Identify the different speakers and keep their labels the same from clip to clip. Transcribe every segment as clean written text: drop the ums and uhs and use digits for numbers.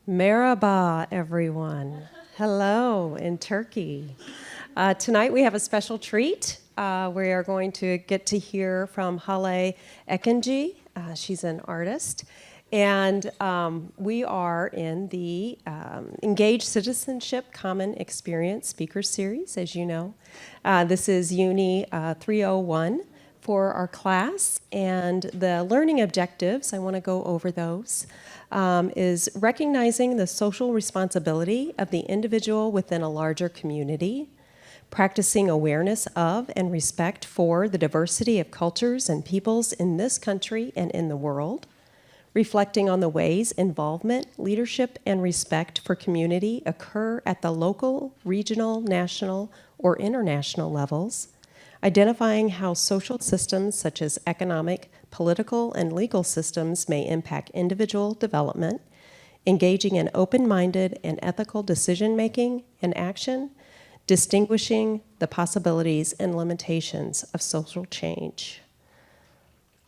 Speaker 1: Merhaba, everyone. Hello in Turkey. Tonight we have a special treat. We are going to get to hear from Hale Ekinci. She's an artist. And we are in the Engaged Citizenship Common Experience Speaker Series, as you know. This is Uni 301 for our class. And the learning objectives, I want to go over those. Is recognizing the social responsibility of the individual within a larger community, practicing awareness of and respect for the diversity of cultures and peoples in this country and in the world, reflecting on the ways involvement, leadership, and respect for community occur at the local, regional, national, or international levels, identifying how social systems such as economic, political, and legal systems may impact individual development, engaging in open-minded and ethical decision-making and action, distinguishing the possibilities and limitations of social change.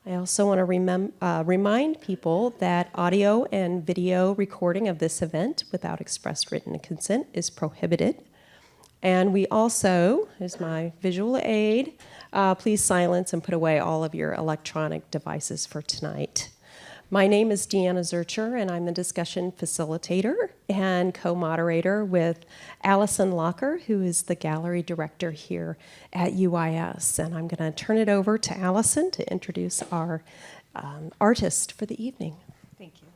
Speaker 1: I also want to remind people that audio and video recording of this event without express written consent is prohibited. And we also, as my visual aid, please silence and put away all of your electronic devices for tonight. My name is Deanna Zercher, and I'm the discussion facilitator and co-moderator with Allison Lacher, who is the gallery director here at UIS. And I'm going to turn it over to Allison to introduce our artist for the evening. Thank you.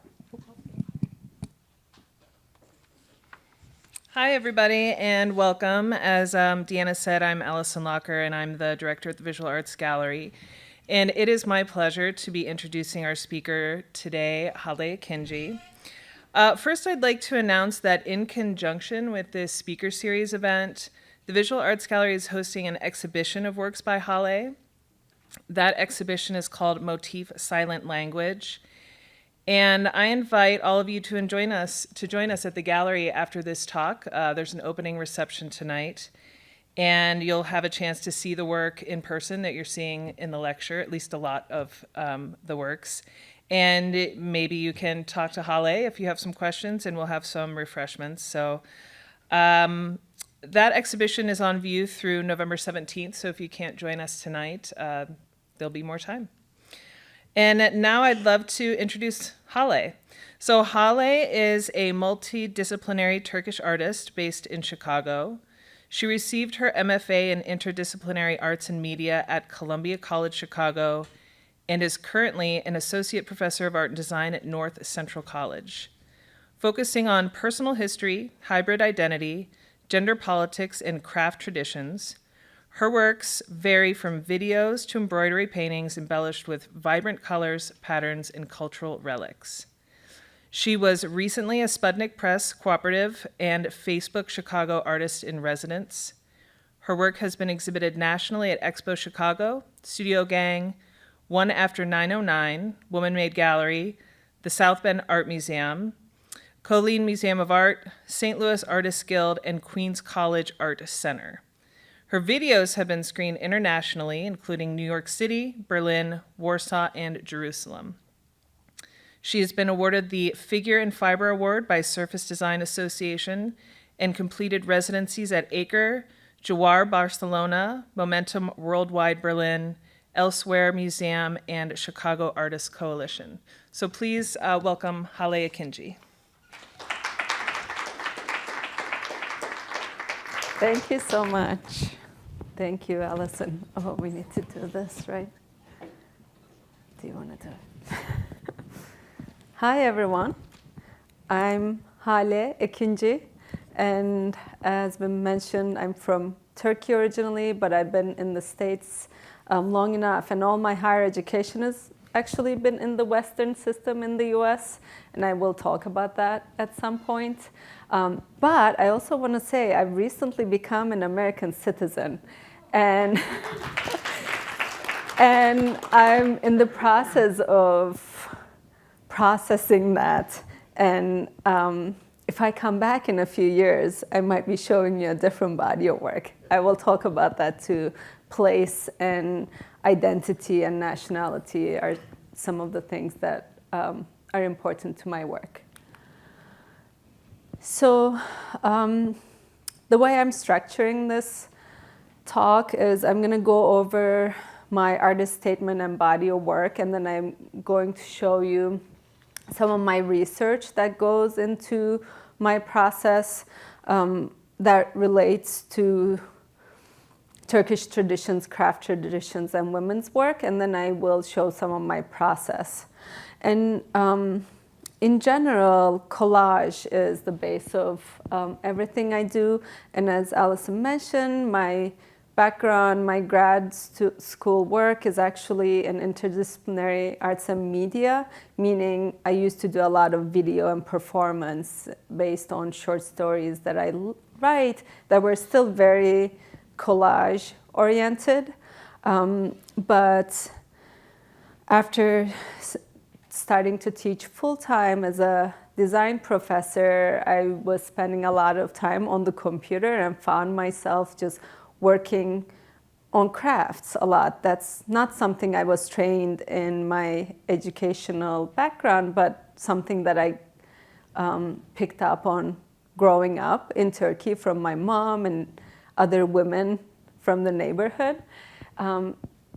Speaker 2: Hi, everybody, and welcome. As Deanna said, I'm Allison Lacher, and I'm the director at the Visual Arts Gallery. And it is my pleasure to be introducing our speaker today, Hale Ekinci. First, I'd like to announce that in conjunction with this speaker series event, the Visual Arts Gallery is hosting an exhibition of works by Hale. That exhibition is called Motif Silent Language. And I invite all of you to join us at the gallery after this talk. There's an opening reception tonight, and you'll have a chance to see the work in person that you're seeing in the lecture, at least a lot of the works. And maybe you can talk to Hale if you have some questions, and we'll have some refreshments. So that exhibition is on view through November 17th, so if you can't join us tonight, there'll be more time. And now I'd love to introduce Hale. So Hale is a multidisciplinary Turkish artist based in Chicago. She received her MFA in Interdisciplinary Arts and Media at Columbia College Chicago and is currently an associate professor of art and design at North Central College. Focusing on personal history, hybrid identity, gender politics, and craft traditions, her works vary from videos to embroidery paintings embellished with vibrant colors, patterns, and cultural relics. She was recently a Sputnik Press Cooperative and Facebook Chicago Artist in Residence. Her work has been exhibited nationally at Expo Chicago, Studio Gang, One After 909, Woman Made Gallery, the South Bend Art Museum, Colleen Museum of Art, St. Louis Artists Guild, and Queens College Art Center. Her videos have been screened internationally, including New York City, Berlin, Warsaw, and Jerusalem. She has been awarded the Figure and Fiber Award by Surface Design Association and completed residencies at Acre, Jawar Barcelona, Momentum Worldwide Berlin, Elsewhere Museum, and Chicago Artists Coalition. So please welcome Hale Ekinci.
Speaker 3: Thank you so much. Thank you, Allison. Oh, we need to do this, right? Do you want to do it? Hi, everyone. I'm Hale Ekinci, and as been mentioned, I'm from Turkey originally, but I've been in the States long enough, and all my higher education has actually been in the Western system in the US, and I will talk about that at some point. But I also want to say I've recently become an American citizen, and, and I'm in the process of processing that. And if I come back in a few years, I might be showing you a different body of work. I will talk about that too. Place and identity and nationality are some of the things that are important to my work. So the way I'm structuring this talk is I'm going to go over my artist statement and body of work, and then I'm going to show you some of my research that goes into my process that relates to Turkish traditions, craft traditions, and women's work, and then I will show some of my process. And in general, collage is the base of everything I do. And as Allison mentioned, my background, my grad school work is actually in interdisciplinary arts and media, meaning I used to do a lot of video and performance based on short stories that I write that were still very collage oriented. But after starting to teach full-time as a design professor, I was spending a lot of time on the computer and found myself just working on crafts a lot. That's not something I was trained in my educational background, but something that I picked up on growing up in Turkey from my mom and other women from the neighborhood.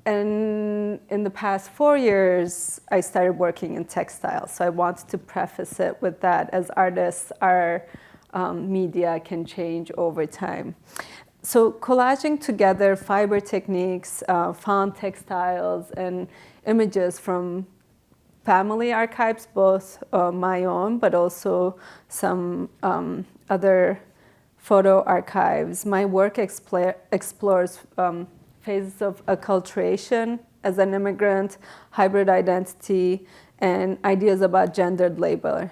Speaker 3: And in the past 4 years, I started working in textiles. So I wanted to preface it with that. As artists, our media can change over time. So collaging together fiber techniques, found textiles, and images from family archives, both my own, but also some other photo archives. My work explores phases of acculturation as an immigrant, hybrid identity, and ideas about gendered labor.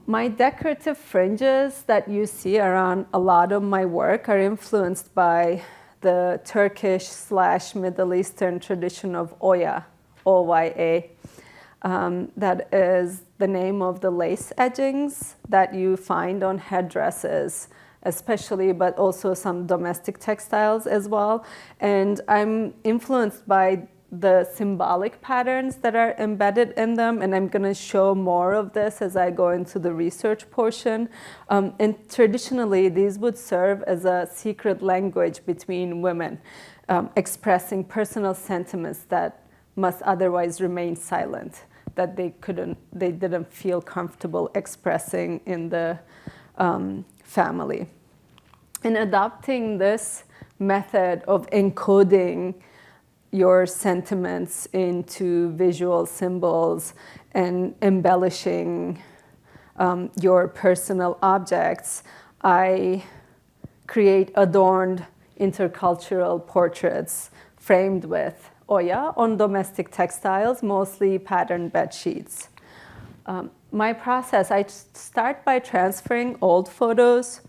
Speaker 3: My decorative fringes that you see around a lot of my work are influenced by the Turkish/Middle Eastern tradition of Oya, O-Y-A. That is the name of the lace edgings that you find on headdresses, especially, but also some domestic textiles as well. And I'm influenced by the symbolic patterns that are embedded in them, and I'm going to show more of this as I go into the research portion. And traditionally, these would serve as a secret language between women, expressing personal sentiments that must otherwise remain silent, that they didn't feel comfortable expressing in the family. In adopting this method of encoding your sentiments into visual symbols and embellishing your personal objects, I create adorned intercultural portraits framed with Oya on domestic textiles, mostly patterned bed sheets. My process, I start by transferring old photos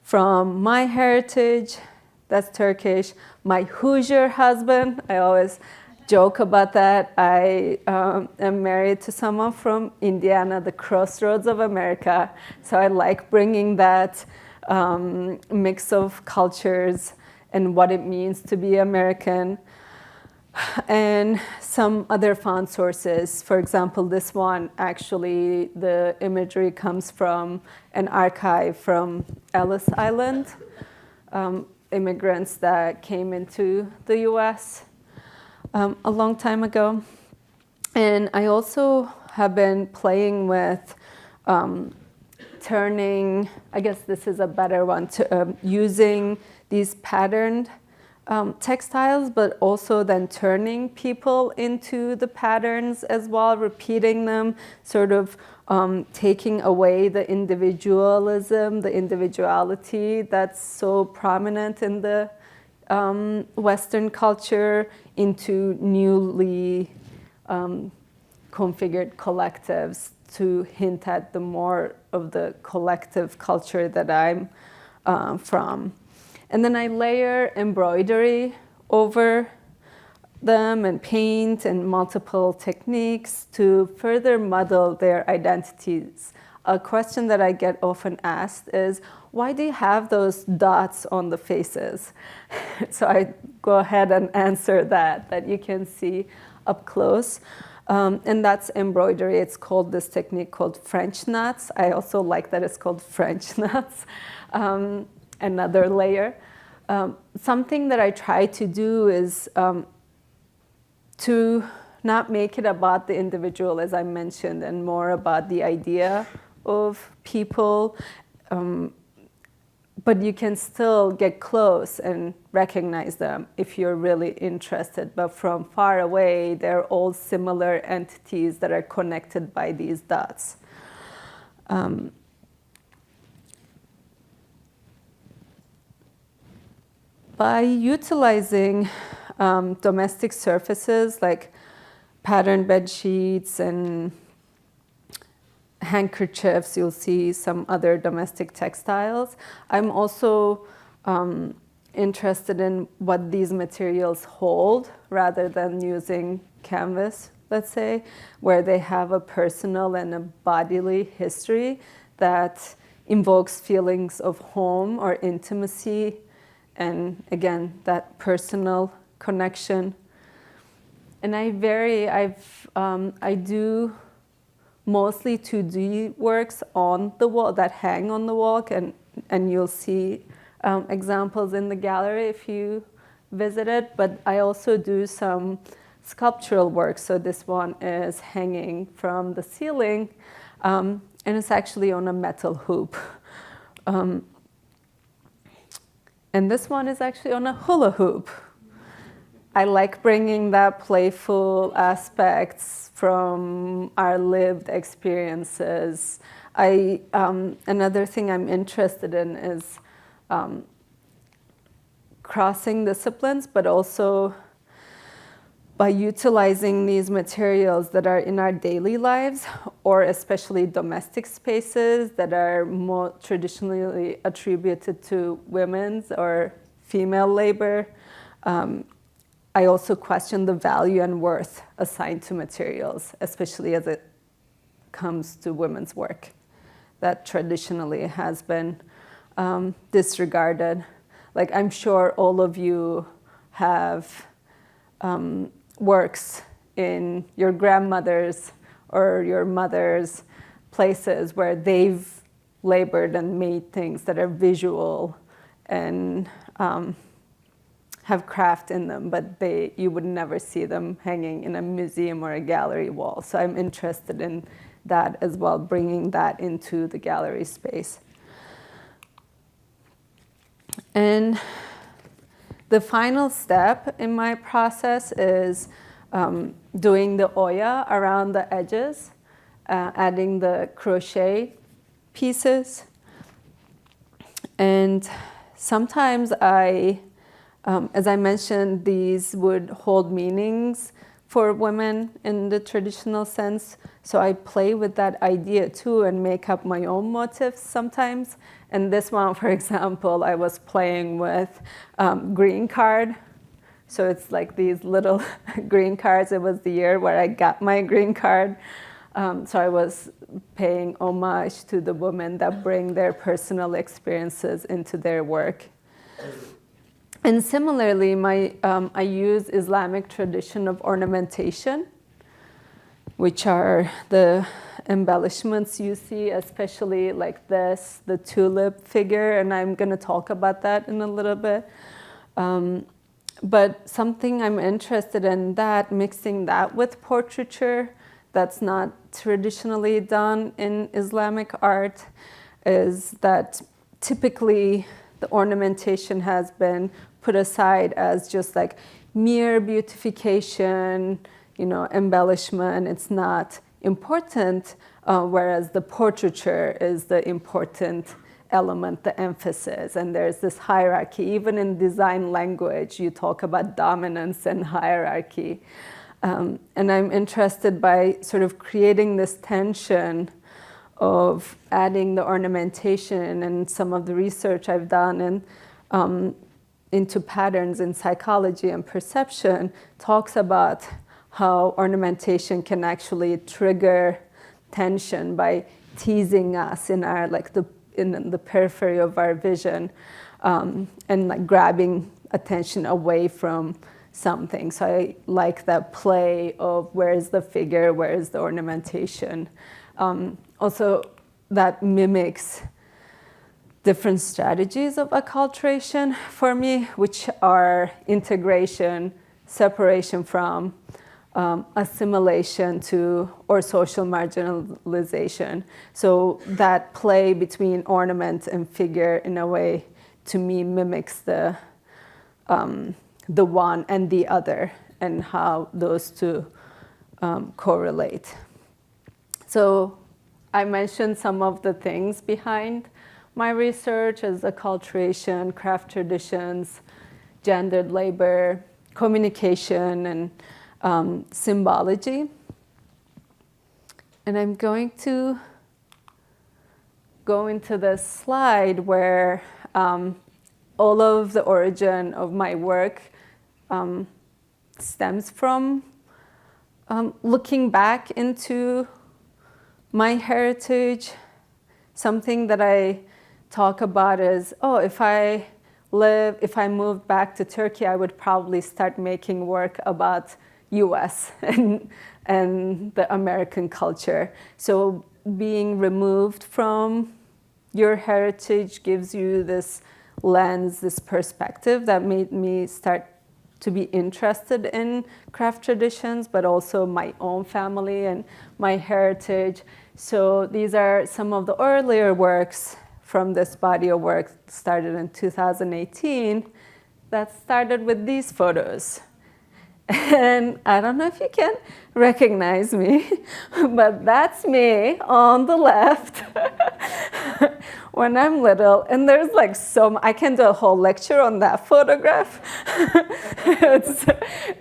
Speaker 3: from my heritage, that's Turkish, my Hoosier husband. I always joke about that. I am married to someone from Indiana, the crossroads of America. So I like bringing that mix of cultures and what it means to be American. And some other found sources. For example, this one, actually, the imagery comes from an archive from Ellis Island. Immigrants that came into the US a long time ago. And I also have been playing with turning, I guess this is a better one, to using these patterned textiles, but also then turning people into the patterns as well, repeating them, sort of taking away the individualism, the individuality that's so prominent in the Western culture into newly configured collectives to hint at the more of the collective culture that I'm from. And then I layer embroidery over them and paint and multiple techniques to further muddle their identities. A question that I get often asked is, why do you have those dots on the faces? So I go ahead and answer that you can see up close. And that's embroidery. It's called this technique called French knots. I also like that it's called French knots. Another layer. Something that I try to do is to not make it about the individual, as I mentioned, and more about the idea of people. But you can still get close and recognize them if you're really interested. But from far away, they're all similar entities that are connected by these dots. By utilizing domestic surfaces like patterned bed sheets and handkerchiefs, you'll see some other domestic textiles. I'm also interested in what these materials hold rather than using canvas, let's say, where they have a personal and a bodily history that invokes feelings of home or intimacy, and again, that personal connection. And I do mostly 2D works on the wall that hang on the wall, and you'll see examples in the gallery if you visit it. But I also do some sculptural work. So this one is hanging from the ceiling, and it's actually on a metal hoop. And this one is actually on a hula hoop. I like bringing that playful aspects from our lived experiences. Another thing I'm interested in is crossing disciplines, but also by utilizing these materials that are in our daily lives, or especially domestic spaces that are more traditionally attributed to women's or female labor. I also question the value and worth assigned to materials, especially as it comes to women's work that traditionally has been disregarded. Like, I'm sure all of you have works in your grandmother's or your mother's places where they've labored and made things that are visual and have craft in them, but you would never see them hanging in a museum or a gallery wall. So I'm interested in that as well, bringing that into the gallery space. And the final step in my process is doing the oya around the edges, adding the crochet pieces. And sometimes as I mentioned, these would hold meanings for women in the traditional sense. So I play with that idea too and make up my own motifs sometimes. And this one, for example, I was playing with green card. So it's like these little green cards. It was the year where I got my green card. So I was paying homage to the women that bring their personal experiences into their work. And similarly, I use Islamic tradition of ornamentation, which are the embellishments you see, especially like this, the tulip figure, and I'm going to talk about that in a little bit. But something I'm interested in mixing that with portraiture that's not traditionally done in Islamic art, is that typically the ornamentation has been put aside as just like mere beautification, embellishment. It's not important, whereas the portraiture is the important element, the emphasis. And there's this hierarchy. Even in design language, you talk about dominance and hierarchy. And I'm interested by sort of creating this tension of adding the ornamentation, and some of the research I've done into patterns in psychology and perception talks about how ornamentation can actually trigger tension by teasing us in our in the periphery of our vision, and like grabbing attention away from something. So I like that play of where is the figure, where is the ornamentation. Also, that mimics different strategies of acculturation for me, which are integration, separation from, assimilation to, or social marginalization. So that play between ornament and figure, in a way, to me, mimics the one and the other, and how those two correlate. So I mentioned some of the things behind my research as acculturation, craft traditions, gendered labor, communication, and symbology. And I'm going to go into this slide where all of the origin of my work stems from looking back into my heritage. Something that I talk about is, if I moved back to Turkey, I would probably start making work about US and the American culture. So being removed from your heritage gives you this lens, this perspective that made me start to be interested in craft traditions, but also my own family and my heritage. So these are some of the earlier works from this body of work, started in 2018, that started with these photos. And I don't know if you can recognize me, but that's me on the left when I'm little. And there's like I can do a whole lecture on that photograph.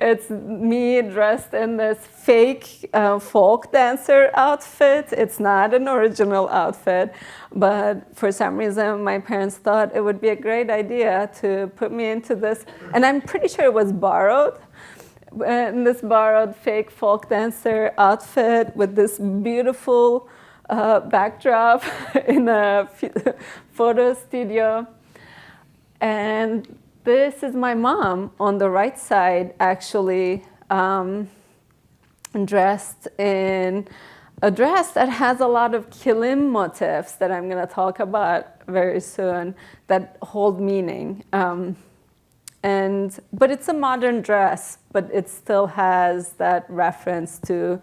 Speaker 3: It's me dressed in this fake folk dancer outfit. It's not an original outfit, but for some reason my parents thought it would be a great idea to put me into this. And I'm pretty sure it was borrowed. In this borrowed fake folk dancer outfit with this beautiful backdrop in a photo studio. And this is my mom on the right side, actually dressed in a dress that has a lot of kilim motifs that I'm going to talk about very soon that hold meaning. But it's a modern dress, but it still has that reference to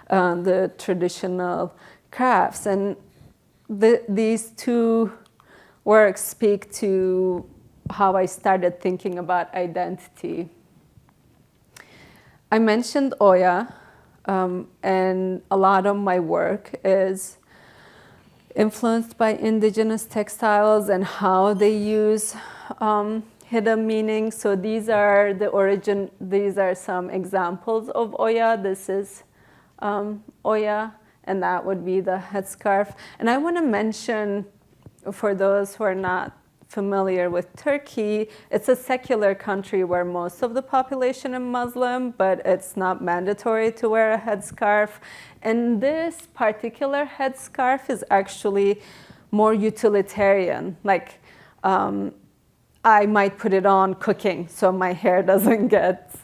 Speaker 3: the traditional crafts. And these two works speak to how I started thinking about identity. I mentioned Oya, and a lot of my work is influenced by indigenous textiles and how they use hidden meaning. So these are some examples of Oya. This is Oya, and that would be the headscarf. And I want to mention, for those who are not familiar with Turkey, it's a secular country where most of the population is Muslim, but it's not mandatory to wear a headscarf. And this particular headscarf is actually more utilitarian. Like, I might put it on cooking so my hair doesn't get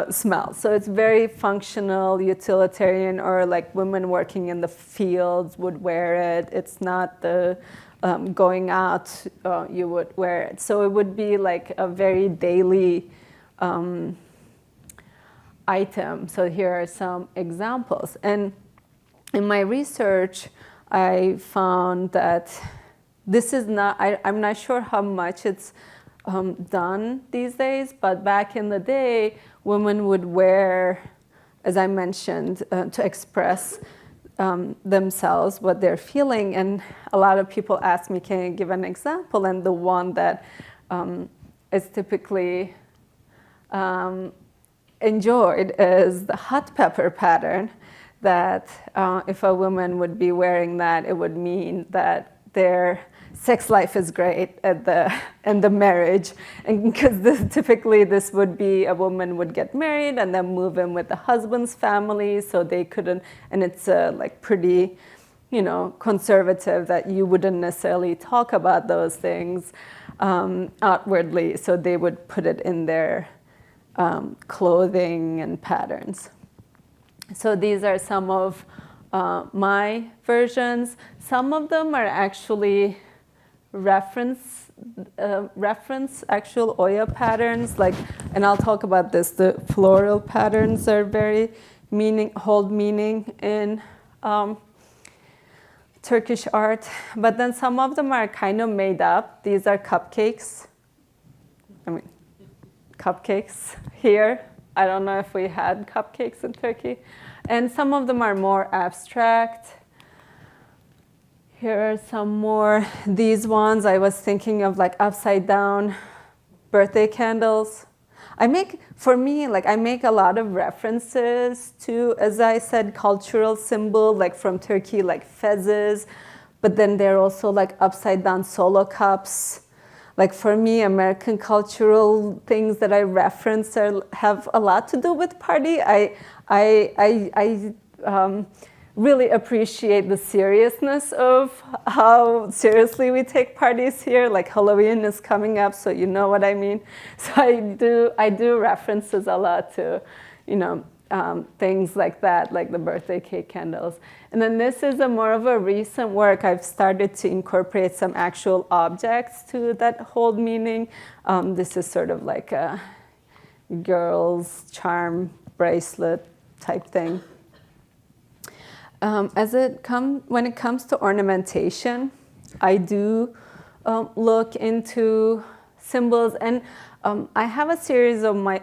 Speaker 3: smell. So it's very functional, utilitarian, or like women working in the fields would wear it. It's not the going out, you would wear it. So it would be like a very daily item. So here are some examples. And in my research, I found that this is not, I'm not sure how much it's done these days, but back in the day, women would wear, as I mentioned, to express themselves, what they're feeling. And a lot of people ask me, can you give an example? And the one that is typically enjoyed is the hot pepper pattern, that if a woman would be wearing that, it would mean that their sex life is great at the marriage. And because typically this would be a woman would get married and then move in with the husband's family, so they couldn't, and it's like pretty, conservative, that you wouldn't necessarily talk about those things outwardly, so they would put it in their clothing and patterns. So these are some of my versions. Some of them are actually reference actual Oya patterns, like, and I'll talk about this. The floral patterns are very hold meaning in Turkish art, but then some of them are kind of made up. These are cupcakes. I mean, cupcakes here. I don't know if we had cupcakes in Turkey. And some of them are more abstract. Here are some more. These ones, I was thinking of like upside down birthday candles. I make a lot of references to, as I said, cultural symbol, like from Turkey, like fezzes, but then they're also like upside down solo cups. Like for me, American cultural things that I reference have a lot to do with party. I really appreciate the seriousness of how seriously we take parties here. Like Halloween is coming up, so you know what I mean. So I do references a lot to, things like that, like the birthday cake candles. And then this is more of a recent work. I've started to incorporate some actual objects to that hold meaning. This is sort of like a girl's charm bracelet type thing. When it comes to ornamentation, I do look into symbols, and I have a series of my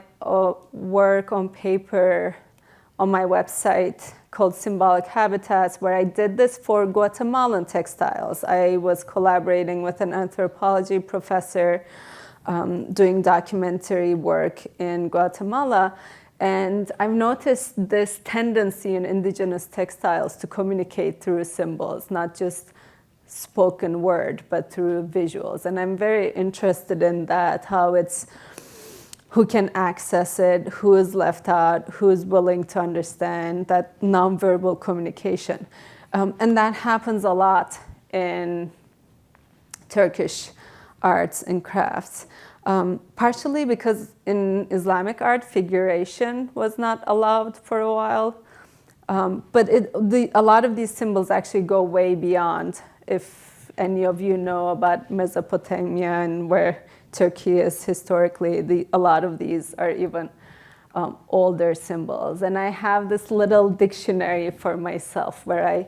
Speaker 3: work on paper on my website called Symbolic Habitats, where I did this for Guatemalan textiles. I was collaborating with an anthropology professor doing documentary work in Guatemala. And I've noticed this tendency in indigenous textiles to communicate through symbols, not just spoken word, but through visuals. And I'm very interested in that, how it's who can access it, who is left out, who is willing to understand that nonverbal communication. And that happens a lot in Turkish arts and crafts. Partially because in Islamic art, figuration was not allowed for a while. But a lot of these symbols actually go way beyond. If any of you know about Mesopotamia and where Turkey is historically, a lot of these are even older symbols. And I have this little dictionary for myself where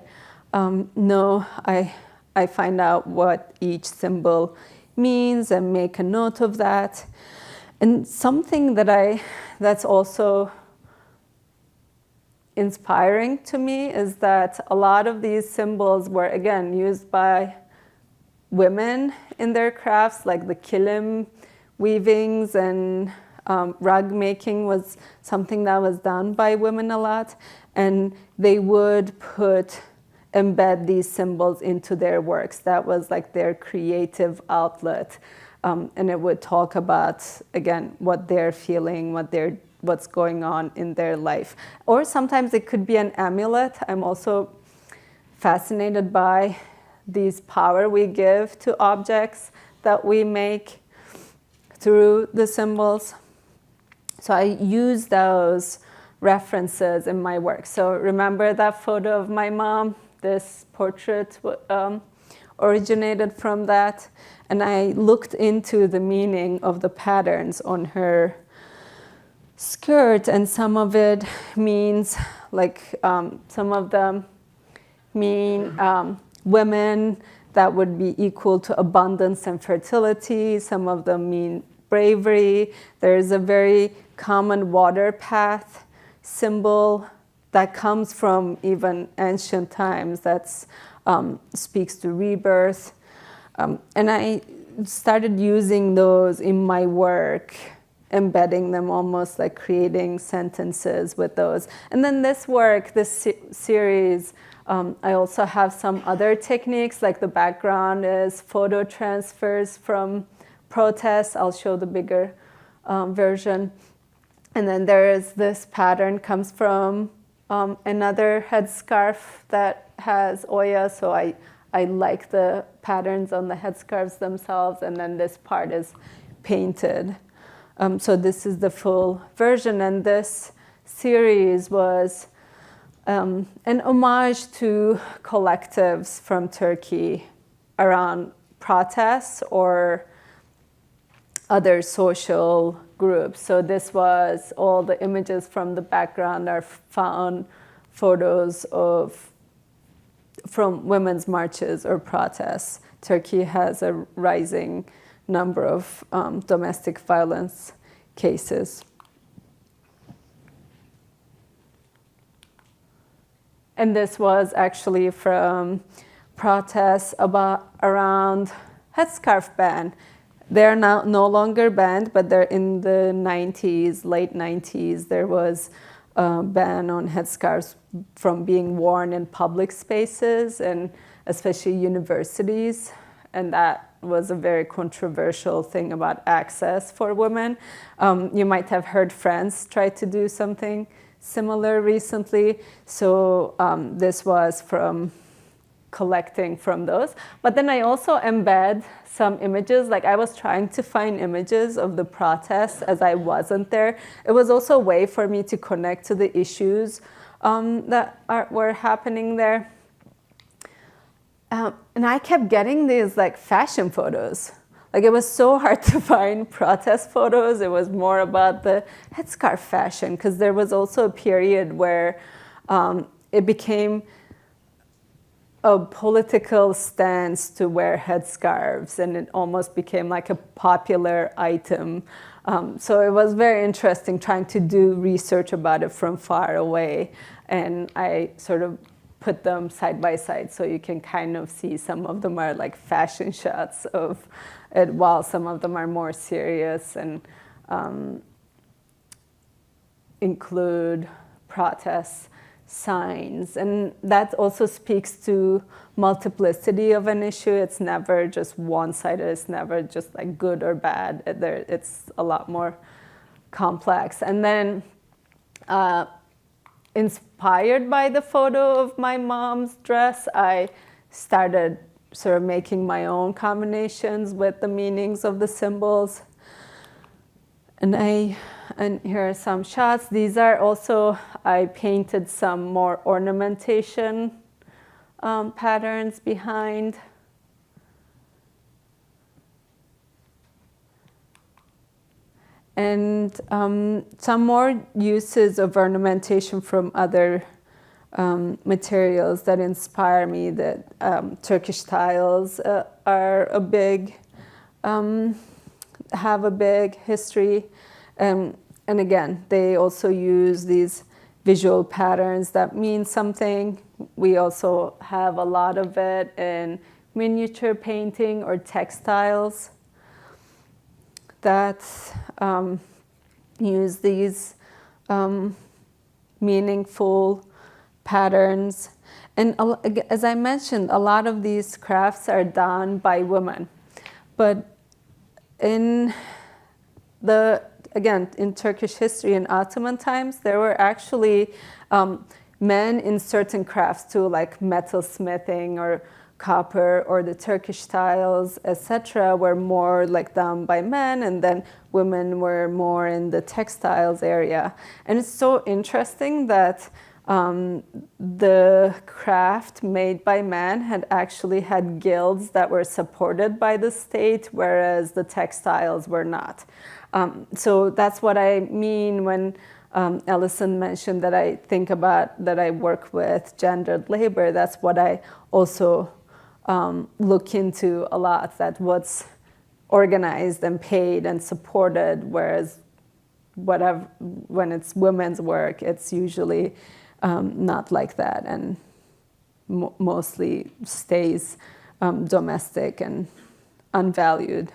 Speaker 3: I find out what each symbol means and make a note of that. And something that's also inspiring to me is that a lot of these symbols were, again, used by women in their crafts, like the kilim weavings and rug making was something that was done by women a lot. And they would embed these symbols into their works. That was like their creative outlet. And it would talk about, again, what they're feeling, what's going on in their life. Or sometimes it could be an amulet. I'm also fascinated by these power we give to objects that we make through the symbols. So I use those references in my work. So remember that photo of my mom? This portrait originated from that. And I looked into the meaning of the patterns on her skirt, and some of it means, some of them mean women that would be equal to abundance and fertility. Some of them mean bravery. There's a very common water path symbol that comes from even ancient times that speaks to rebirth. And I started using those in my work, embedding them, almost like creating sentences with those. And then this series, I also have some other techniques, like the background is photo transfers from protests. I'll show the bigger version. And then there is this pattern comes from another headscarf that has Oya, so I like the patterns on the headscarves themselves, and then this part is painted. So this is the full version, and this series was an homage to collectives from Turkey around protests or other social groups. So this was all the images from the background are found photos from women's marches or protests. Turkey has a rising number of domestic violence cases. And this was actually from protests around headscarf ban. They're now no longer banned, but they're in the 90s, late 90s, there was a ban on headscarves from being worn in public spaces and especially universities. And that was a very controversial thing about access for women. You might have heard France try to do something similar recently. So this was from collecting from those. But then I also embed some images. Like I was trying to find images of the protests as I wasn't there. It was also a way for me to connect to the issues that were happening there. And I kept getting these like fashion photos. Like it was so hard to find protest photos. It was more about the headscarf fashion, because there was also a period where it became a political stance to wear headscarves, and it almost became like a popular item. So it was very interesting trying to do research about it from far away. And I sort of put them side by side so you can kind of see some of them are like fashion shots of it, while some of them are more serious and include protests, signs. And that also speaks to multiplicity of an issue. It's never just one-sided. It's never just like good or bad. It's a lot more complex. And then inspired by the photo of my mom's dress, I started sort of making my own combinations with the meanings of the symbols. And here are some shots. These are also, I painted some more ornamentation patterns behind. And some more uses of ornamentation from other materials that inspire me. That Turkish tiles are a big, have a big history. And again, they also use these visual patterns that mean something. We also have a lot of it in miniature painting or textiles that use these meaningful patterns. And as I mentioned, a lot of these crafts are done by women. But in Turkish history in Ottoman times, there were actually men in certain crafts too, like metal smithing or copper or the Turkish tiles, etc., were more like done by men, and then women were more in the textiles area. And it's so interesting that the craft made by men had actually had guilds that were supported by the state, whereas the textiles were not. So that's what I mean when Allison mentioned that I think about, that I work with gendered labor. That's what I also look into a lot, that what's organized and paid and supported, whereas when it's women's work, it's usually not like that, and mostly stays domestic and unvalued.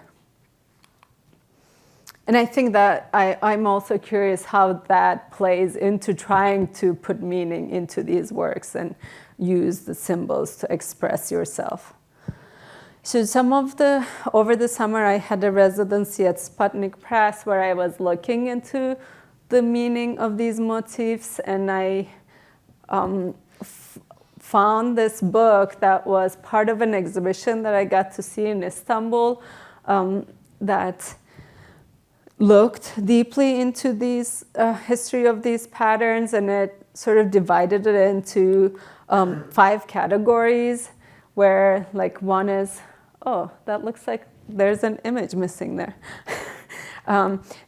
Speaker 3: And I think that I'm also curious how that plays into trying to put meaning into these works and use the symbols to express yourself. So over the summer, I had a residency at Sputnik Press where I was looking into the meaning of these motifs, and I found this book that was part of an exhibition that I got to see in Istanbul that looked deeply into these history of these patterns, and it sort of divided it into 5 categories, where like one is, oh, that looks like there's an image missing there.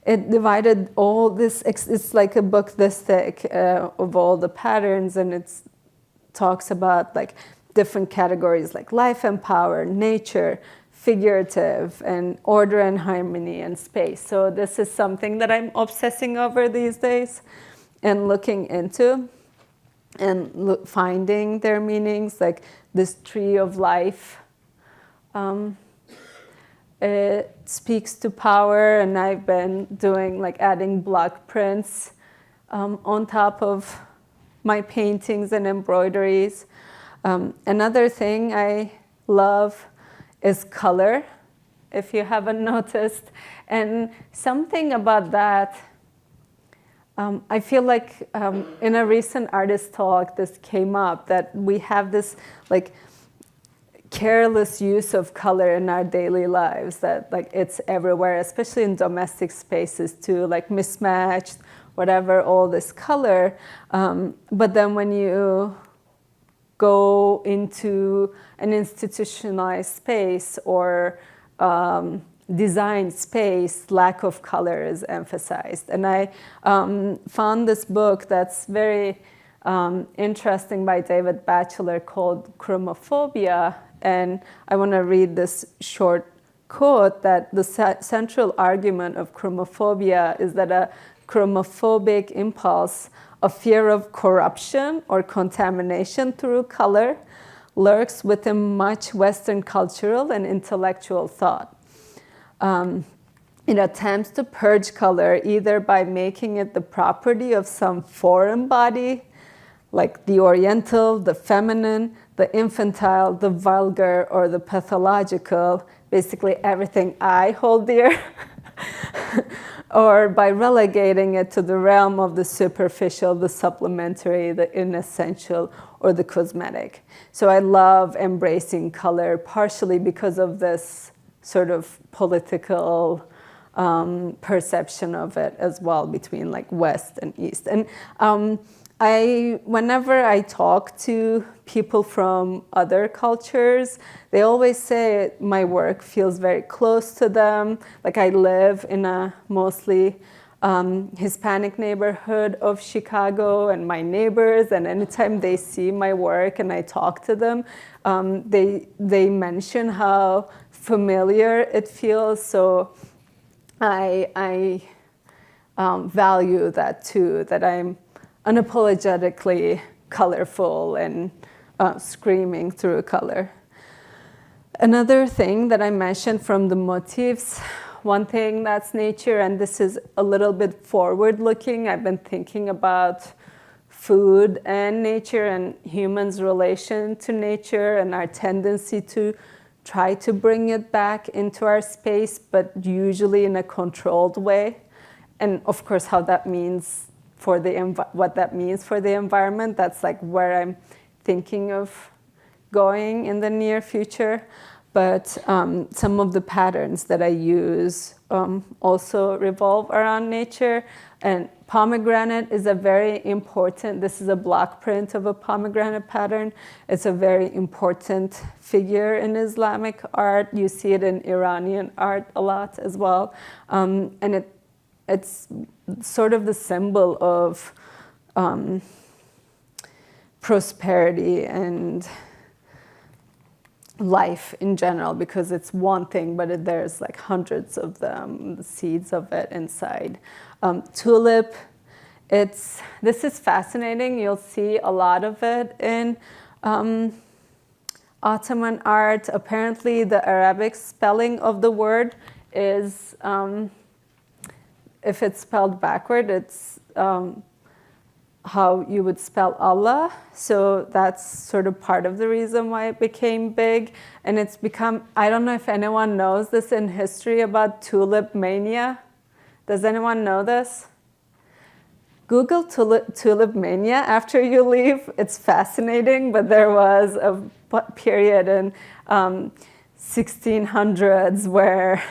Speaker 3: It divided all this, it's like a book this thick of all the patterns, and it talks about like different categories like life and power, nature, figurative, and order and harmony, and space. So this is something that I'm obsessing over these days and looking into and finding their meanings, like this tree of life. It speaks to power, and I've been doing like adding block prints on top of my paintings and embroideries. Another thing I love is color, if you haven't noticed. And something about that, I feel like in a recent artist talk, this came up, that we have this like careless use of color in our daily lives, that like it's everywhere, especially in domestic spaces too, like mismatched, whatever, all this color. But then when you go into an institutionalized space or design space, lack of color is emphasized. And I found this book that's very interesting by David Batchelor called Chromophobia. And I want to read this short quote, that the central argument of chromophobia is that a chromophobic impulse, a fear of corruption or contamination through color, lurks within much Western cultural and intellectual thought. It attempts to purge color either by making it the property of some foreign body, like the Oriental, the feminine, the infantile, the vulgar, or the pathological, basically everything I hold dear, or by relegating it to the realm of the superficial, the supplementary, the inessential, or the cosmetic. So I love embracing color, partially because of this sort of political perception of it as well, between like West and East. And whenever I talk to people from other cultures, they always say my work feels very close to them. Like I live in a mostly Hispanic neighborhood of Chicago, and my neighbors, and anytime they see my work and I talk to them, they mention how familiar it feels. So I value that too, that I'm unapologetically colorful and screaming through color. Another thing that I mentioned from the motifs, one thing that's nature, and this is a little bit forward-looking. I've been thinking about food and nature and humans' relation to nature and our tendency to try to bring it back into our space, but usually in a controlled way. And of course, how that means for what that means for the environment. That's like where I'm thinking of going in the near future. But some of the patterns that I use also revolve around nature. And pomegranate is a very important, this is a block print of a pomegranate pattern. It's a very important figure in Islamic art. You see it in Iranian art a lot as well. And it's sort of the symbol of prosperity and life in general, because it's one thing, but there's like hundreds of them, the seeds of it inside. Tulip, this is fascinating. You'll see a lot of it in Ottoman art. Apparently, the Arabic spelling of the word is, if it's spelled backward, it's how you would spell Allah. So that's sort of part of the reason why it became big. And it's become, I don't know if anyone knows this in history about tulip mania. Does anyone know this? Google tulip mania after you leave. It's fascinating, but there was a period in 1600s where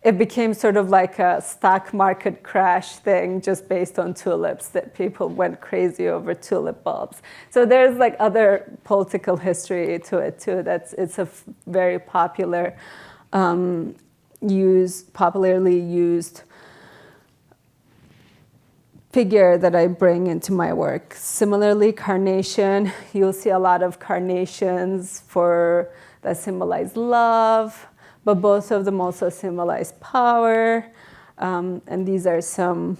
Speaker 3: it became sort of like a stock market crash thing just based on tulips, that people went crazy over tulip bulbs. So there's like other political history to it too. It's a very popularly used figure that I bring into my work. Similarly, carnation, you'll see a lot of carnations that symbolize love, but both of them also symbolize power. And these are some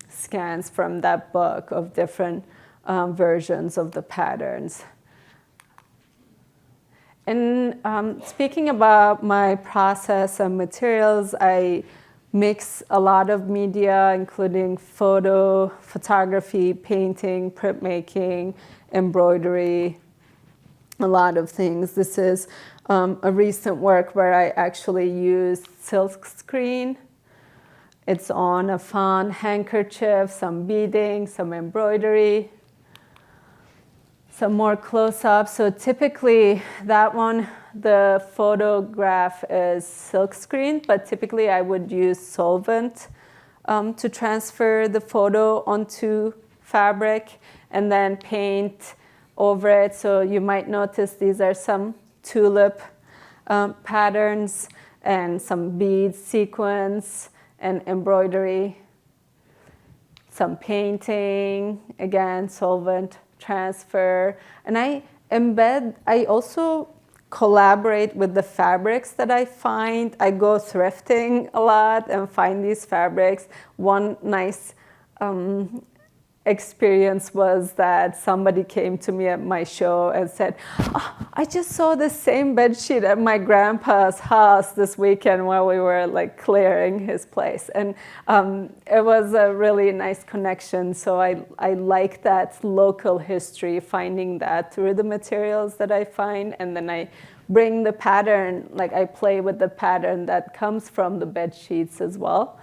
Speaker 3: scans from that book of different versions of the patterns. And speaking about my process and materials, I mix a lot of media, including photography, painting, printmaking, embroidery, a lot of things. This is a recent work where I actually used silk screen. It's on a fawn handkerchief, some beading, some embroidery, some more close-up. So typically that one, the photograph is silk screen, but typically I would use solvent to transfer the photo onto fabric and then paint over it. So you might notice these are some tulip patterns and some beads, sequins, and embroidery. Some painting, again, solvent transfer. And I also collaborate with the fabrics that I find. I go thrifting a lot and find these fabrics. One nice experience was that somebody came to me at my show and said, "Oh, I just saw the same bed sheet at my grandpa's house this weekend while we were like clearing his place." And it was a really nice connection. So I like that local history, finding that through the materials that I find. And then I bring the pattern, like I play with the pattern that comes from the bed sheets as well.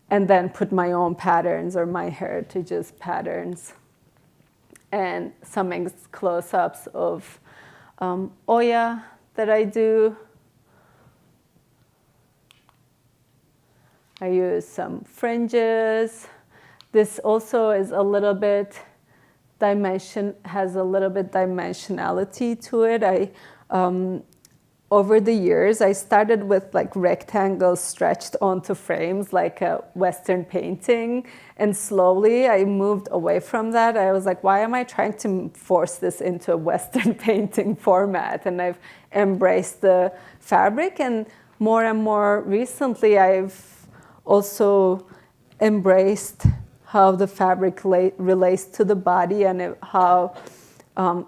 Speaker 3: And then put my own patterns or my heritage's patterns. And some close-ups of Oya that I do. I use some fringes. This also is a little bit has a little bit dimensionality to it. Over the years, I started with like rectangles stretched onto frames like a Western painting. And slowly I moved away from that. I was like, why am I trying to force this into a Western painting format? And I've embraced the fabric. And more recently, I've also embraced how the fabric relates to the body and how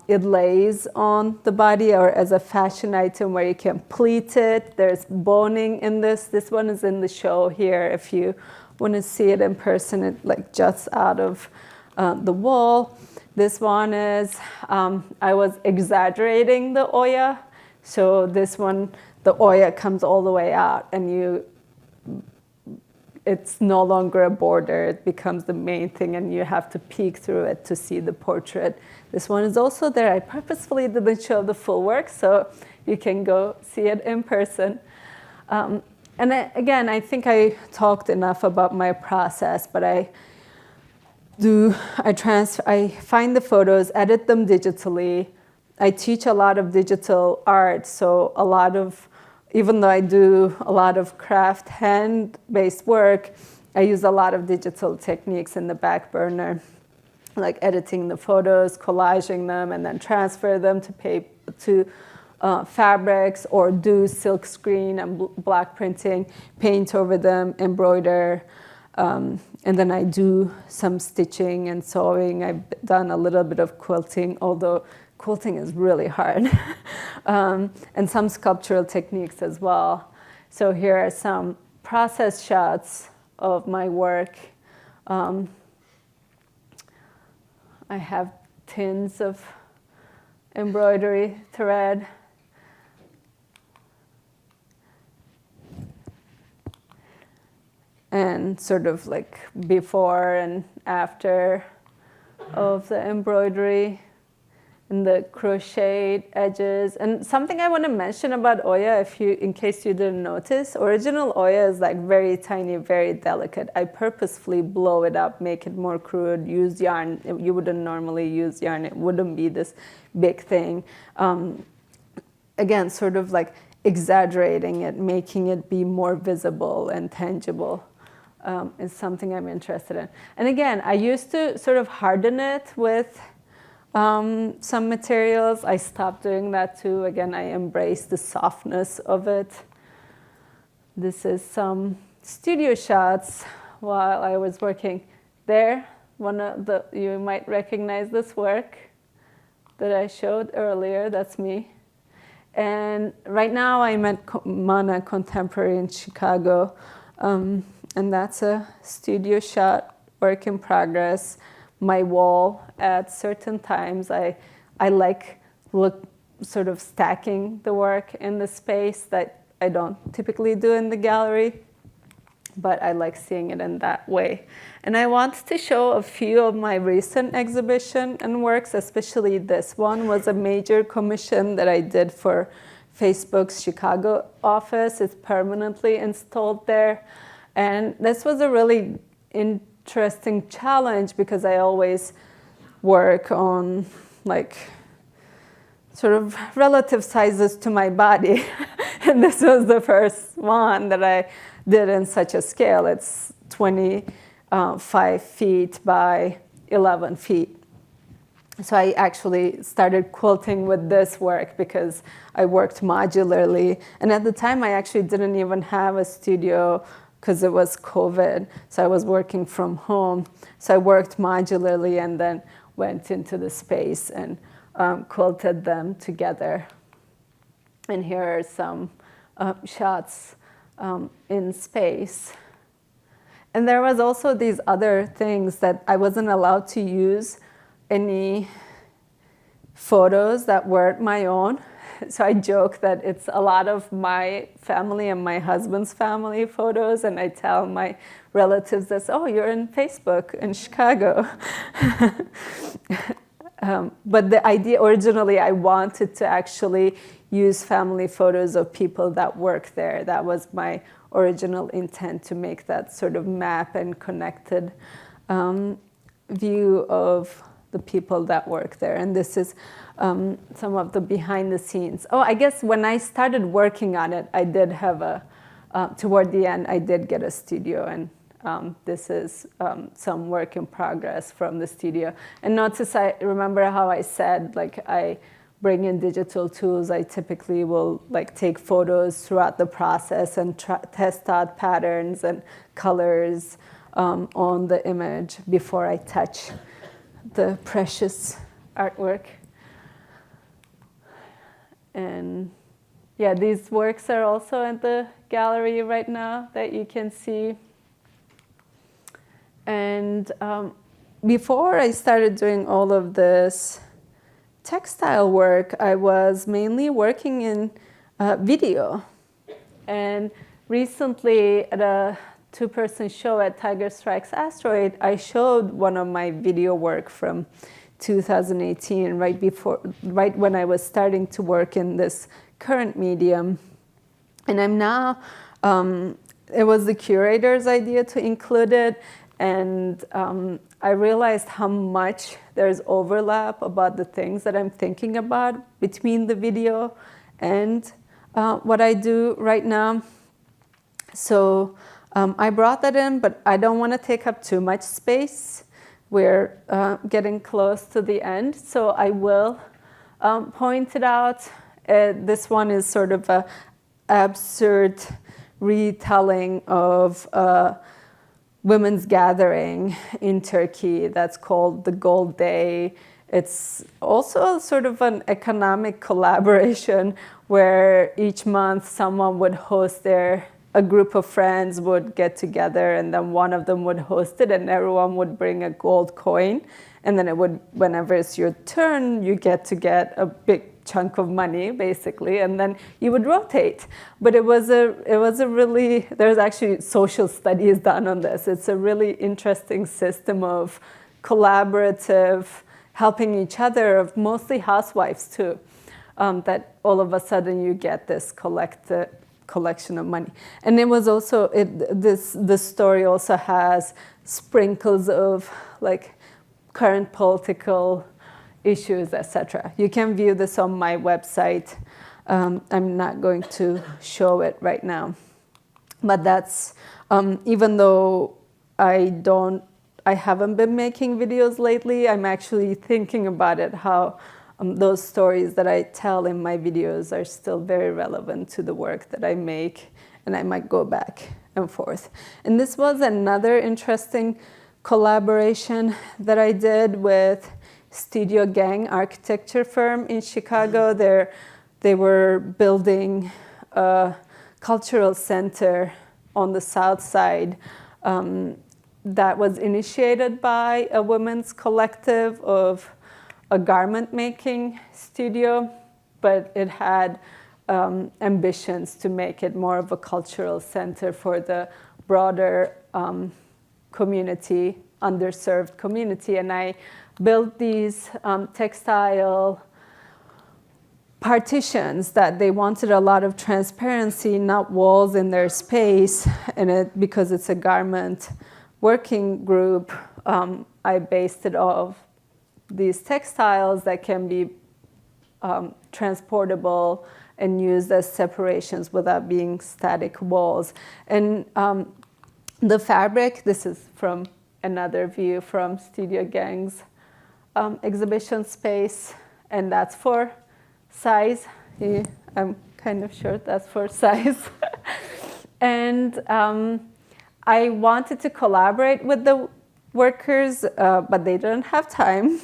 Speaker 3: it lays on the body, or as a fashion item where you can pleat it. There's boning in this. This one is in the show here. If you want to see it in person, it like juts out of the wall. This one is, I was exaggerating the Oya. So this one, the Oya comes all the way out and it's no longer a border, it becomes the main thing and you have to peek through it to see the portrait. This one is also there. I purposefully didn't show the full work, so you can go see it in person. Again, I think I talked enough about my process, but I find the photos, edit them digitally. I teach a lot of digital art, so even though I do a lot of craft, hand-based work, I use a lot of digital techniques in the back burner, like editing the photos, collaging them, and then transfer them to fabrics, or do silk screen and block printing, paint over them, embroider, and then I do some stitching and sewing. I've done a little bit of quilting, although quilting is really hard, and some sculptural techniques as well. So here are some process shots of my work. I have tins of embroidery thread. And sort of like before and after of the embroidery. and the crocheted edges. And something I want to mention about Oya, in case you didn't notice, original Oya is like very tiny, very delicate. I purposefully blow it up, make it more crude, use yarn. You wouldn't normally use yarn. It wouldn't be this big thing. Again, sort of like exaggerating it, making it be more visible and tangible is something I'm interested in. And again, I used to sort of harden it with some materials. I stopped doing that too. Again, I embrace the softness of it. This is some studio shots while I was working there. You might recognize this work that I showed earlier. That's me. And right now I'm at Mana Contemporary in Chicago. And that's a studio shot, work in progress. My wall at certain times, I like sort of stacking the work in the space that I don't typically do in the gallery, but I like seeing it in that way. And I want to show a few of my recent exhibition and works, especially this one was a major commission that I did for Facebook's Chicago office. It's permanently installed there. And this was a really interesting challenge because I always work on like sort of relative sizes to my body. And this was the first one that I did in such a scale. It's 25 feet by 11 feet. So I actually started quilting with this work because I worked modularly. And at the time, I actually didn't even have a studio because it was COVID. So I was working from home. So I worked modularly and then went into the space and quilted them together. And here are some shots in space. And there was also these other things that I wasn't allowed to use any photos that weren't my own. So I joke that it's a lot of my family and my husband's family photos, and I tell my relatives this, oh, you're in Facebook in Chicago. But the idea, originally, I wanted to actually use family photos of people that work there. That was my original intent, to make that sort of map and connected view of the people that work there. And this is some of the behind the scenes. Oh, I guess when I started working on it, I did have toward the end, I did get a studio, and this is some work in progress from the studio. And notice, I remember how I said, like, I bring in digital tools. I typically will like take photos throughout the process and test out patterns and colors on the image before I touch the precious artwork. And yeah, these works are also in the gallery right now that you can see. And before I started doing all of this textile work, I was mainly working in video. And recently at a two-person show at Tiger Strikes Asteroid, I showed one of my video work from 2018, right when I was starting to work in this current medium. And I'm now, it was the curator's idea to include it, and I realized how much there's overlap about the things that I'm thinking about between the video and what I do right now. So I brought that in, but I don't want to take up too much space. We're getting close to the end, so I will point it out. This one is sort of an absurd retelling of women's gathering in Turkey that's called the Gold Day. It's also sort of an economic collaboration where each month someone would host a group of friends would get together, and then one of them would host it, and everyone would bring a gold coin. And then it would, whenever it's your turn, you get a big chunk of money, basically, and then you would rotate. But it was a really, there's actually social studies done on this. It's a really interesting system of collaborative helping each other, mostly housewives too, that all of a sudden you get this collection of money. And it was also, this story also has sprinkles of like current political issues, etc. You can view this on my website. I'm not going to show it right now. But that's, even though I haven't been making videos lately, I'm actually thinking about it, how those stories that I tell in my videos are still very relevant to the work that I make, and I might go back and forth. And this was another interesting collaboration that I did with Studio Gang architecture firm in Chicago. They were building a cultural center on the south side that was initiated by a women's collective of a garment making studio, but it had ambitions to make it more of a cultural center for the broader community, underserved community. And I built these textile partitions that they wanted a lot of transparency, not walls in their space. And because it's a garment working group, I based it off these textiles that can be transportable and used as separations without being static walls. And the fabric, this is from another view from Studio Gang's exhibition space, and that's for size. I'm kind of sure that's for size. And I wanted to collaborate with the workers, but they didn't have time.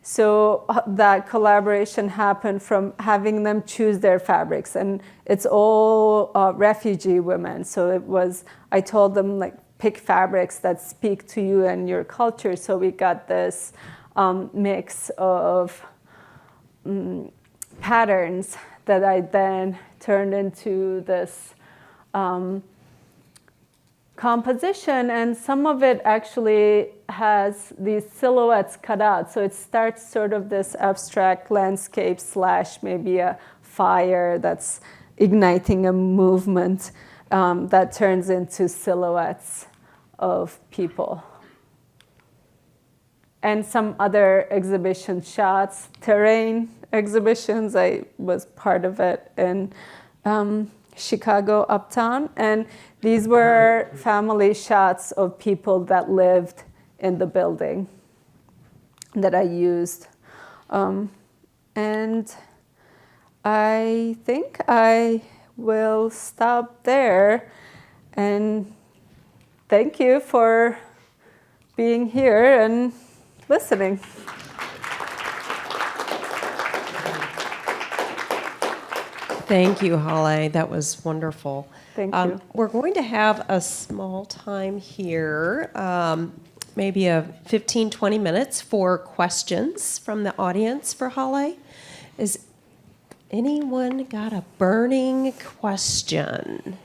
Speaker 3: So that collaboration happened from having them choose their fabrics. And it's all refugee women. So I told them, like, pick fabrics that speak to you and your culture. So we got this mix of patterns that I then turned into this composition, and some of it actually has these silhouettes cut out. So it starts sort of this abstract landscape / maybe a fire that's igniting a movement that turns into silhouettes of people. And some other exhibition shots, terrain exhibitions. I was part of it in Chicago Uptown. And these were family shots of people that lived in the building that I used. And I think I will stop there. And thank you for being here and listening.
Speaker 1: Thank you, Hale. That was wonderful.
Speaker 3: Thank you.
Speaker 1: We're going to have a small time here, maybe a 15, 20 minutes for questions from the audience for Hale. Is anyone got a burning question?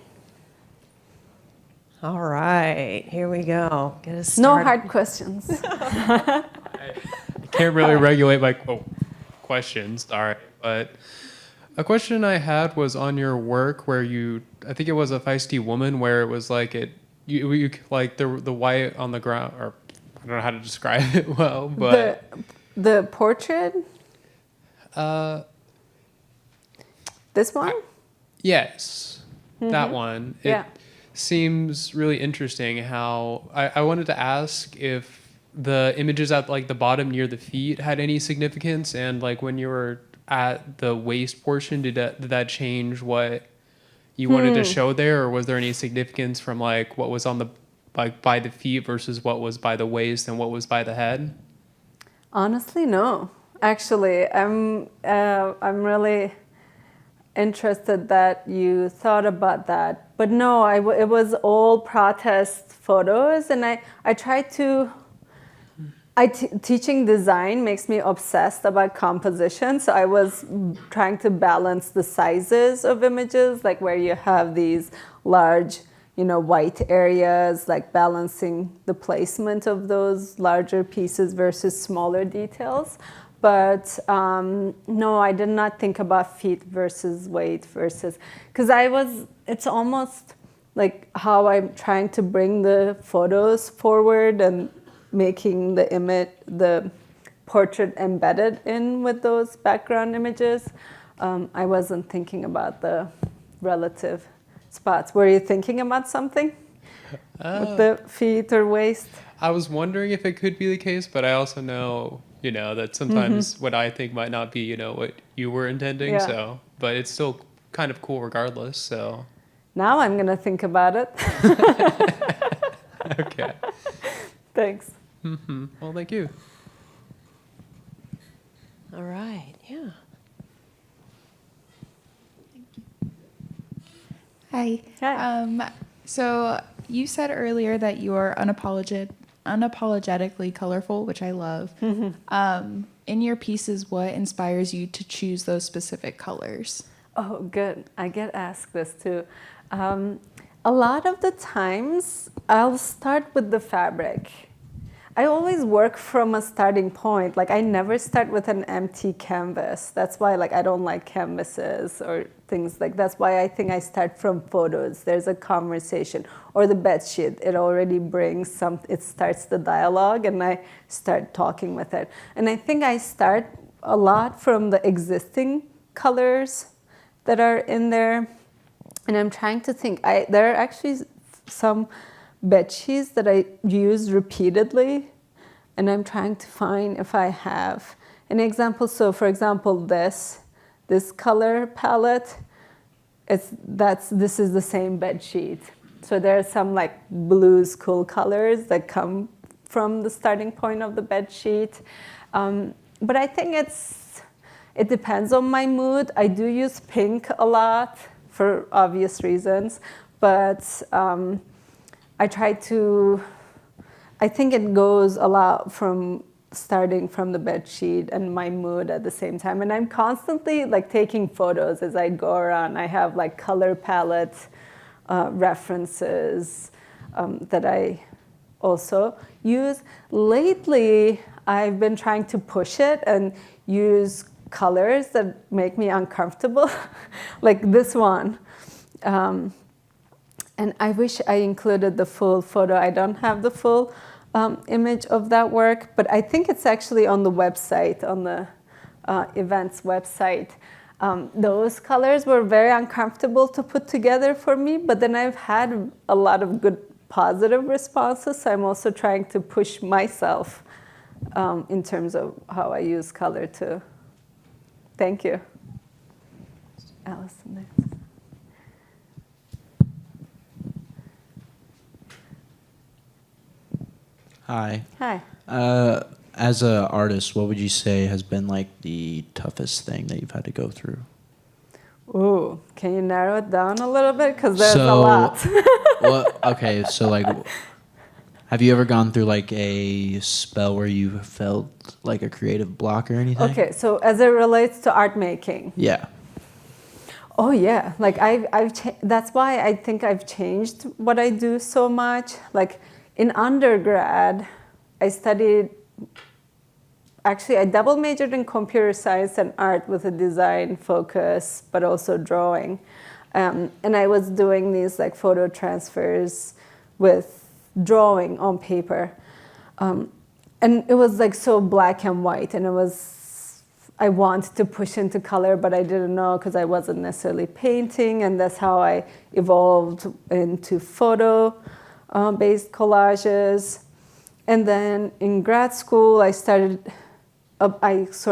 Speaker 1: All right, here we go. Get us
Speaker 3: No
Speaker 1: started.
Speaker 3: hard questions.
Speaker 4: I can't really regulate my questions, all right, but a question I had was on your work where I think it was a feisty woman, where it was like you like the white on the ground, or I don't know how to describe it well, but
Speaker 3: the portrait. This one.
Speaker 4: Yes, that one.
Speaker 3: Yeah.
Speaker 4: It seems really interesting. How I wanted to ask if the images at like the bottom near the feet had any significance, and like when you were at the waist portion, did that change what you wanted to show there, or was there any significance from like what was on the by the feet versus what was by the waist and what was by the head?
Speaker 3: Honestly, no. Actually, I'm really interested that you thought about that. But no, it was all protest photos, and I tried to. Teaching design makes me obsessed about composition, so I was trying to balance the sizes of images, like where you have these large white areas, like balancing the placement of those larger pieces versus smaller details. But no, I did not think about feet versus weight versus, because it's almost like how I'm trying to bring the photos forward and making the image, the portrait embedded in with those background images. I wasn't thinking about the relative spots. Were you thinking about something with the feet or waist?
Speaker 4: I was wondering if it could be the case, but I also know, that sometimes what I think might not be, what you were intending.
Speaker 3: Yeah.
Speaker 4: So, but it's still kind of cool regardless. So,
Speaker 3: Now I'm going to think about it.
Speaker 4: okay.
Speaker 3: Thanks.
Speaker 4: Well, thank you.
Speaker 1: All right, yeah.
Speaker 5: Hi.
Speaker 3: Hi.
Speaker 5: So you said earlier that you are unapologetically colorful, which I love. In your pieces, what inspires you to choose those specific colors?
Speaker 3: Oh, good. I get asked this too. A lot of the times, I'll start with the fabric. I always work from a starting point. Like, I never start with an empty canvas. That's why, I don't like canvases or things like. That's why I think I start from photos. There's a conversation. Or the bed sheet. It already brings it starts the dialogue, and I start talking with it. And I think I start a lot from the existing colors that are in there. And I'm trying to think. There are actually some bed sheets that I use repeatedly, and I'm trying to find if I have an example. So, for example, this color palette, this is the same bed sheet. So there are some blues, cool colors that come from the starting point of the bed sheet. But I think it depends on my mood. I do use pink a lot for obvious reasons, but I think it goes a lot from starting from the bed sheet and my mood at the same time. And I'm constantly taking photos as I go around. I have color palette references that I also use. Lately, I've been trying to push it and use colors that make me uncomfortable, like this one. And I wish I included the full photo. I don't have the full image of that work, but I think it's actually on the website, on the events website. Those colors were very uncomfortable to put together for me, but then I've had a lot of good positive responses, so I'm also trying to push myself in terms of how I use color too. Thank you. Allison, next.
Speaker 6: Hi.
Speaker 3: Hi.
Speaker 6: As an artist, what would you say has been the toughest thing that you've had to go through?
Speaker 3: Ooh, can you narrow it down a little bit? Because there's a lot.
Speaker 6: Okay, so have you ever gone through a spell where you felt a creative block or anything?
Speaker 3: Okay, so as it relates to art making.
Speaker 6: Yeah.
Speaker 3: Oh yeah, that's why I think I've changed what I do so much. In undergrad, I double majored in computer science and art with a design focus, but also drawing. And I was doing these photo transfers with drawing on paper. And it was so black and white, and I wanted to push into color, but I didn't know because I wasn't necessarily painting, and that's how I evolved into photo-based collages. And then in grad school, I sort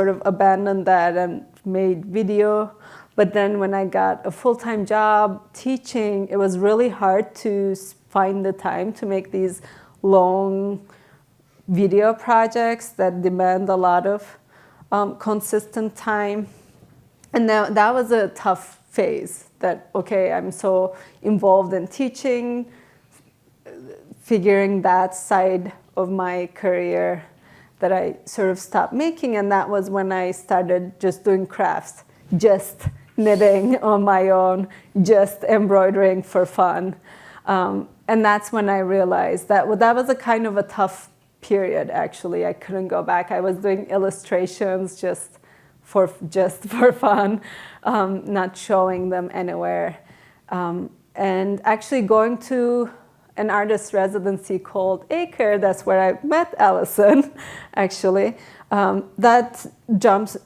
Speaker 3: of abandoned that and made video. But then when I got a full-time job teaching, it was really hard to find the time to make these long video projects that demand a lot of consistent time. And that was a tough phase that, okay, I'm so involved in teaching, figuring that side of my career that I sort of stopped making. And that was when I started just doing crafts, just knitting on my own, just embroidering for fun. And that's when I realized that, well, that was a kind of a tough period, actually. I couldn't go back. I was doing illustrations just for fun, not showing them anywhere. And actually going to an artist residency called Lacher, that's where I met Allison, actually. That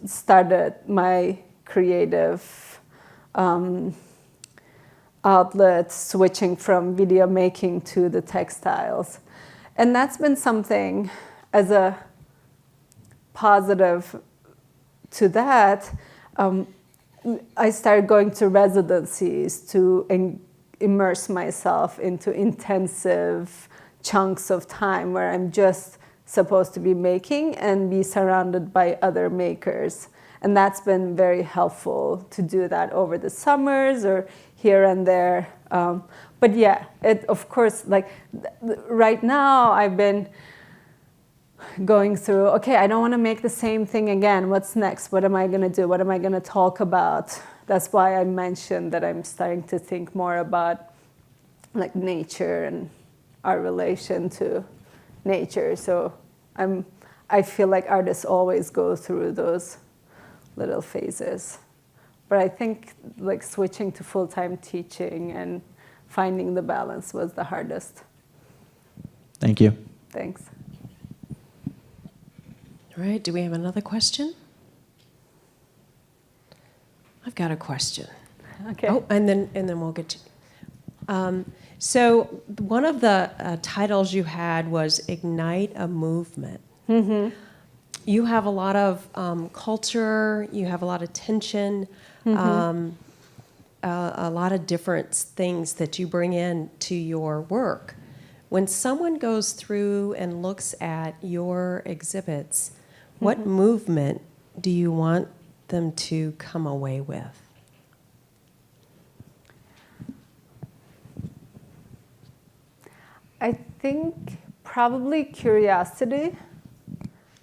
Speaker 3: started my creative outlet, switching from video making to the textiles. And that's been something as a positive to that. I started going to residencies to immerse myself into intensive chunks of time where I'm just supposed to be making and be surrounded by other makers. And that's been very helpful to do that over the summers or here and there. But yeah, of course, like right now I've been going through, okay, I don't want to make the same thing again. What's next? What am I going to do? What am I going to talk about? That's why I mentioned that I'm starting to think more about like nature and our relation to nature. So I feel like artists always go through those little phases. But I think like switching to full-time teaching and finding the balance was the hardest.
Speaker 6: Thank you.
Speaker 3: Thanks.
Speaker 1: All right, do we have another question? I've got a question.
Speaker 3: Okay.
Speaker 1: Oh, and then we'll get to. So one of the titles you had was Ignite a Movement.
Speaker 3: Mm-hmm.
Speaker 1: You have a lot of culture, you have a lot of tension, a lot of different things that you bring in to your work. When someone goes through and looks at your exhibits, what movement do you want them to come away with?
Speaker 3: I think probably curiosity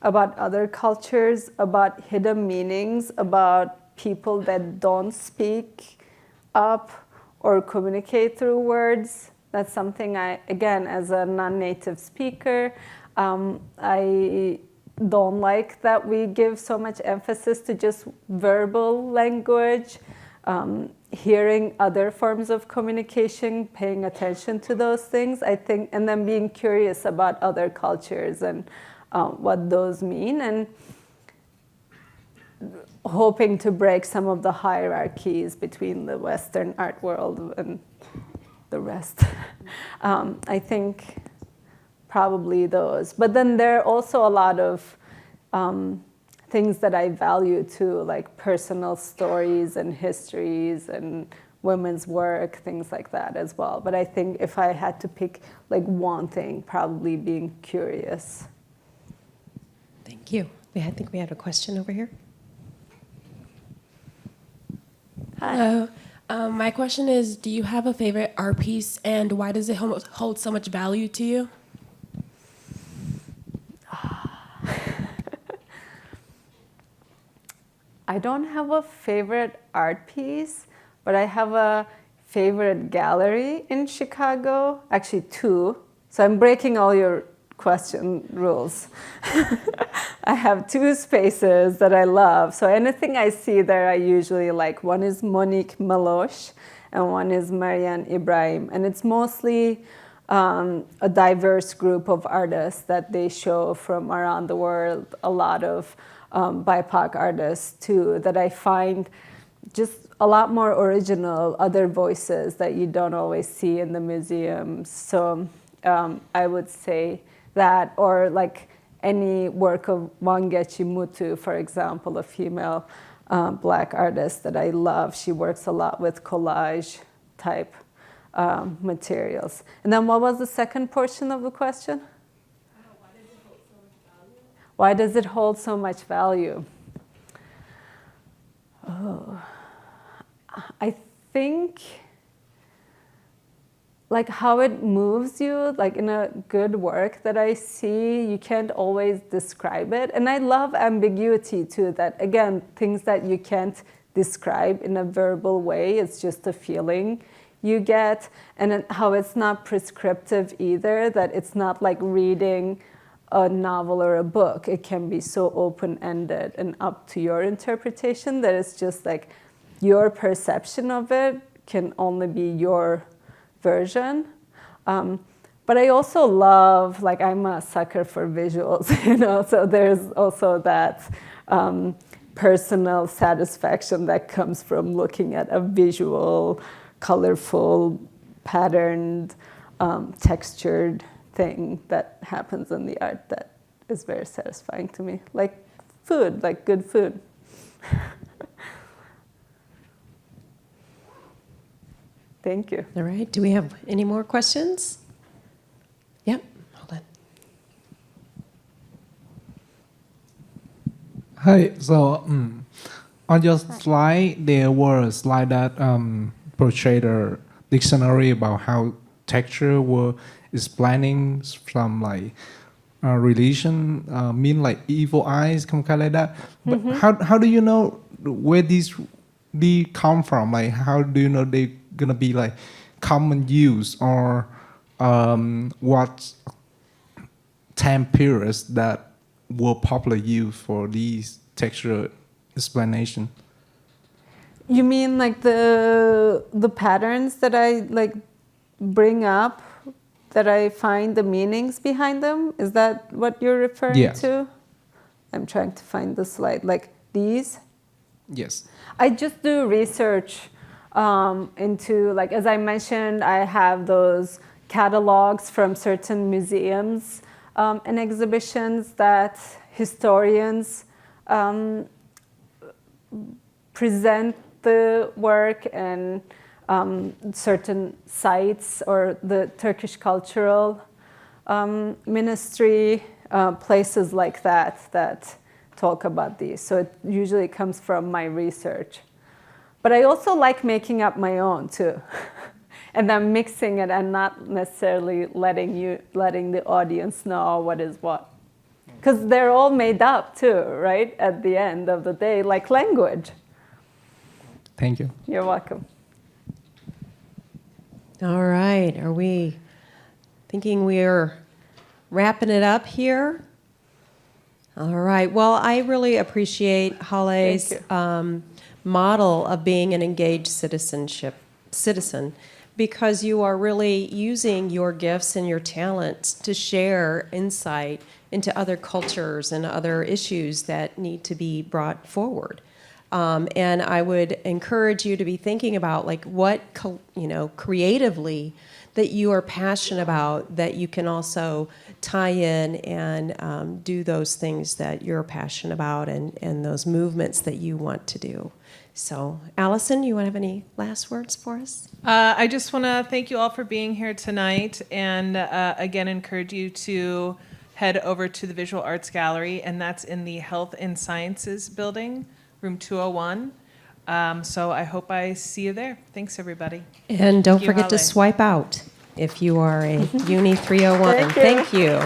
Speaker 3: about other cultures, about hidden meanings, about people that don't speak up or communicate through words. That's something again, as a non-native speaker, I don't like that we give so much emphasis to just verbal language, hearing other forms of communication, paying attention to those things, I think, and then being curious about other cultures and what those mean, and hoping to break some of the hierarchies between the Western art world and the rest. I think probably those. But then there are also a lot of things that I value too, like personal stories and histories and women's work, things like that as well. But I think if I had to pick like one thing, probably being curious.
Speaker 1: Thank you. I think we had a question over here.
Speaker 7: Hello. My question is, do you have a favorite art piece, and why does it hold so much value to you?
Speaker 3: I don't have a favorite art piece, but I have a favorite gallery in Chicago, actually two. So I'm breaking all your question rules. I have two spaces that I love. So anything I see there, I usually like. One is Monique Meloche, and one is Marianne Ibrahim. And it's mostly a diverse group of artists that they show from around the world, a lot of BIPOC artists too, that I find just a lot more original, other voices that you don't always see in the museums. So I would say that, or like any work of Wangechi Mutu, for example, a female Black artist that I love. She works a lot with collage type materials. And then what was the second portion of the question? Why does it hold so much value? Oh, I think like how it moves you, like in a good work that I see, you can't always describe it. And I love ambiguity too, that again, things that you can't describe in a verbal way, it's just a feeling you get, and how it's not prescriptive either, that it's not like reading a novel or a book. It can be so open-ended and up to your interpretation that it's just like your perception of it can only be your version. But I also love, like, I'm a sucker for visuals, so there's also that personal satisfaction that comes from looking at a visual, colorful, patterned, textured thing that happens in the art that is very satisfying to me. Like food, like good food. Thank you.
Speaker 1: All right. Do we have any more questions? Yep. Hold on.
Speaker 8: Hi. So on your slide, there were a slide that portrayed a dictionary about how texture were explaining from like religion, mean like evil eyes, kind of like that. But how do you know where these come from? Like how do you know they're gonna be like common use, or what time periods that were popular use for these textual explanation?
Speaker 3: You mean like the patterns that I like bring up, that I find the meanings behind them? Is that what you're referring to? I'm trying to find the slide. Like these?
Speaker 8: Yes.
Speaker 3: I just do research into, like, as I mentioned, I have those catalogs from certain museums and exhibitions that historians present the work, and certain sites, or the Turkish Cultural Ministry, places like that talk about these. So it usually comes from my research. But I also like making up my own too. And I'm mixing it and not necessarily letting the audience know what is what. Because they're all made up too, right? At the end of the day, like language.
Speaker 8: Thank you.
Speaker 3: You're welcome.
Speaker 1: All right. Are we thinking we're wrapping it up here? All right. Well, I really appreciate Hale's model of being an engaged citizen, because you are really using your gifts and your talents to share insight into other cultures and other issues that need to be brought forward. And I would encourage you to be thinking about like what, creatively that you are passionate about, that you can also tie in and do those things that you're passionate about, and those movements that you want to do. So, Allison, you want to have any last words for us?
Speaker 2: I just want to thank you all for being here tonight, and again encourage you to head over to the Visual Arts Gallery, and that's in the Health and Sciences building, room 201. So I hope I see you there. Thanks, everybody.
Speaker 1: And don't
Speaker 2: Thank you,
Speaker 1: forget to
Speaker 2: Hale.
Speaker 1: swipe out if you are a Uni 301. Thank you.